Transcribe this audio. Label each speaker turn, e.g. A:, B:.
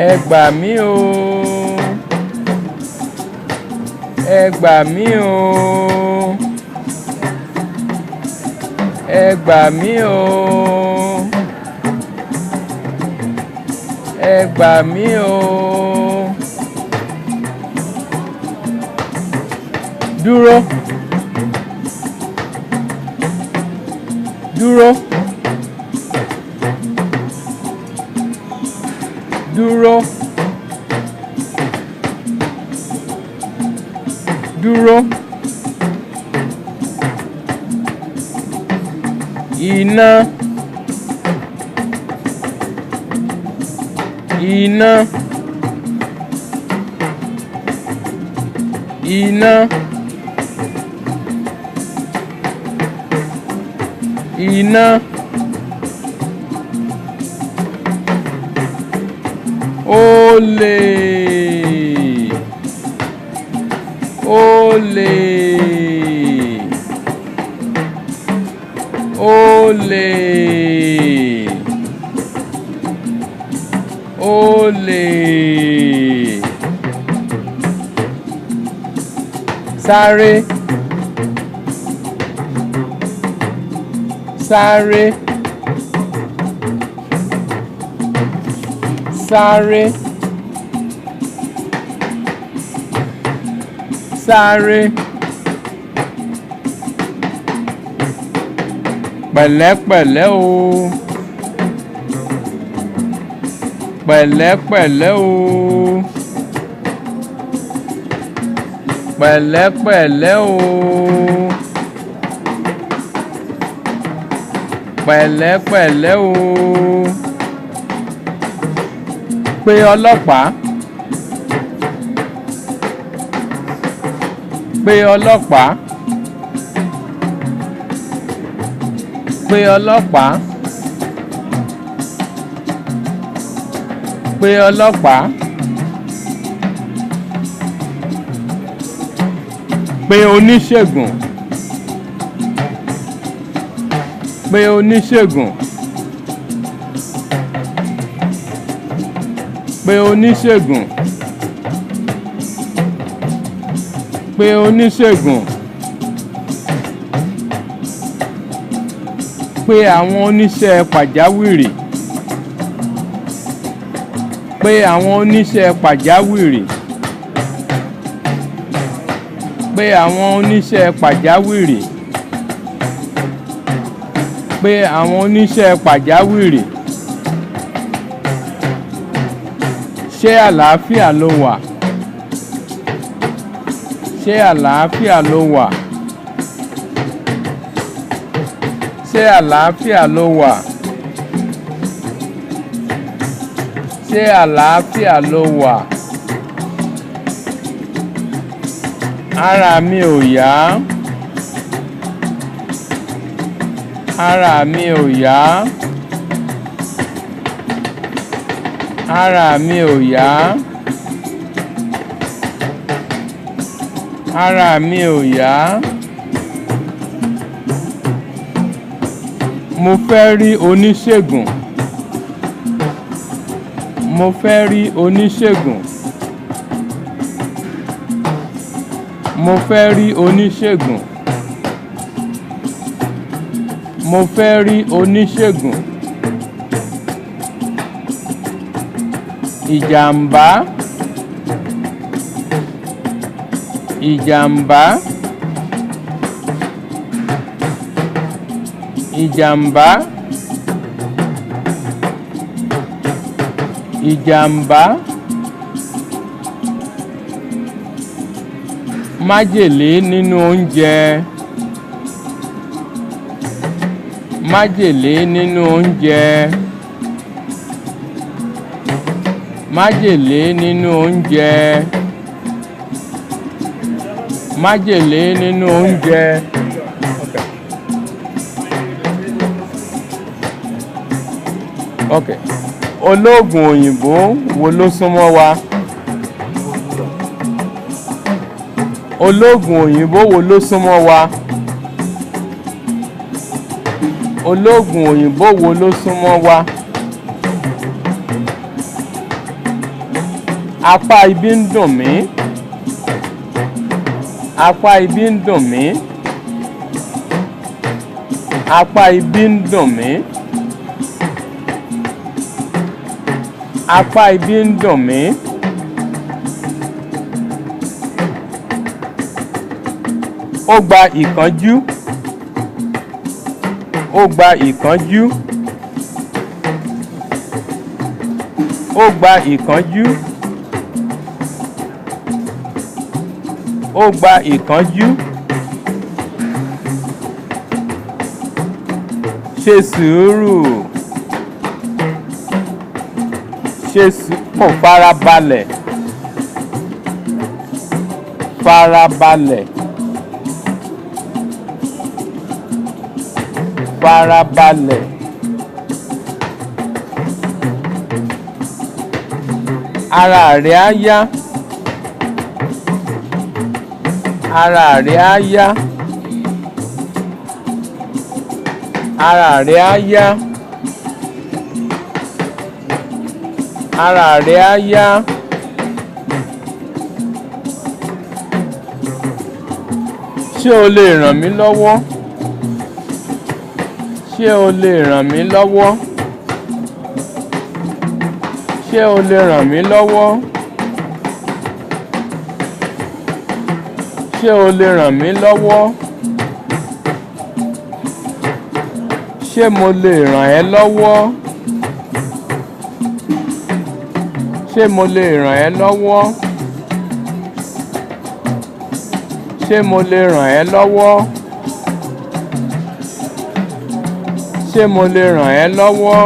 A: ẹ gbà mí o, ẹ gbà mí o, ẹ gbà mí o, ẹ gbà mí o. Dúró, dúró, dúró, dúró. Iná, iná, iná, iná. Olè, olè, olè, olè. Sáré, sáré, sáré, sáré. Pẹ̀lẹ́pẹ̀lẹ́ o, pẹ̀lẹ́pẹ̀lẹ́ o, pẹ̀lẹ́pẹ̀lẹ́ o, pẹ̀lẹ́pẹ̀lẹ́ o. Pe ọlọ́pàá, pe ọlọ́pàá, pe ọlọ́pàá, pe ọlọ́pàá. Pe oníṣègùn, pe oníṣègùn, pe oníṣègùn, pe oníṣègùn. Pe àwọn oníṣẹ́ pàjáwìrì, pe àwọn oníṣẹ́ pàjáwìrì, pe àwọn oníṣẹ́ pàjáwìrì, pe àwọn oníṣẹ́ pàjáwìrì. Ṣé àlàáfíà ló wà? Ṣé àlàáfíà ló wà? Ṣé àlàáfíà ló wà? Ṣé àlàáfíà ló wà? Ara mi ò yá. Ara mi ò yá. Ara mi ò yá. Ara mi ò yá. Mo fẹ́ rí oníṣègùn. Mo fẹ́ rí oníṣègùn. Mo fẹ́ rí oníṣègùn. Mo fẹ́ rí oníṣègùn. Ìjàmbá, ìjàmbá, ìjàmbá, ìjàmbá. Májèlé nínú oúnjẹ. Májèlé nínú oúnjẹ. Májèlé nínú oúnjẹ. Májèlé nínú oúnjẹ. Okay. Olóògùn òyìnbó wo ló súnmọ́ wa? Olóògùn òyìnbó wo ló súnmọ́ wa? Olóògùn òyìnbó wo ló súnmọ́ wa? apá ibi ń dùn mí, apá ibi ń dùn mí, apá ibi ń dùn mí, apá ibi ń dùn mí. Ó gba ìkánjú, ó gba ìkánjú, ó gba ìkánjú, ó gba ìkánjú. Ṣe sùúrù, ṣe sùúrù, farabalẹ̀, farabalẹ̀, farabalẹ̀. Ara rẹ̀ á yá, ara rẹ̀ á yá, ara rẹ̀ á yá, ara rẹ̀ á yá. Ṣé o lè ràn mí lọ́wọ́? Ṣé o lè ràn mí lọ́wọ́? Ṣé o lè ràn mí lọ́wọ́? Ṣé o lè ràn mí lọ́wọ́? Ṣé mo lè ràn ẹ́ lọ́wọ́? Ṣé mo lè ràn ẹ́ lọ́wọ́? Ṣé mo lè ràn ẹ́ lọ́wọ́? Ṣé mo lè ràn ẹ́ lọ́wọ́?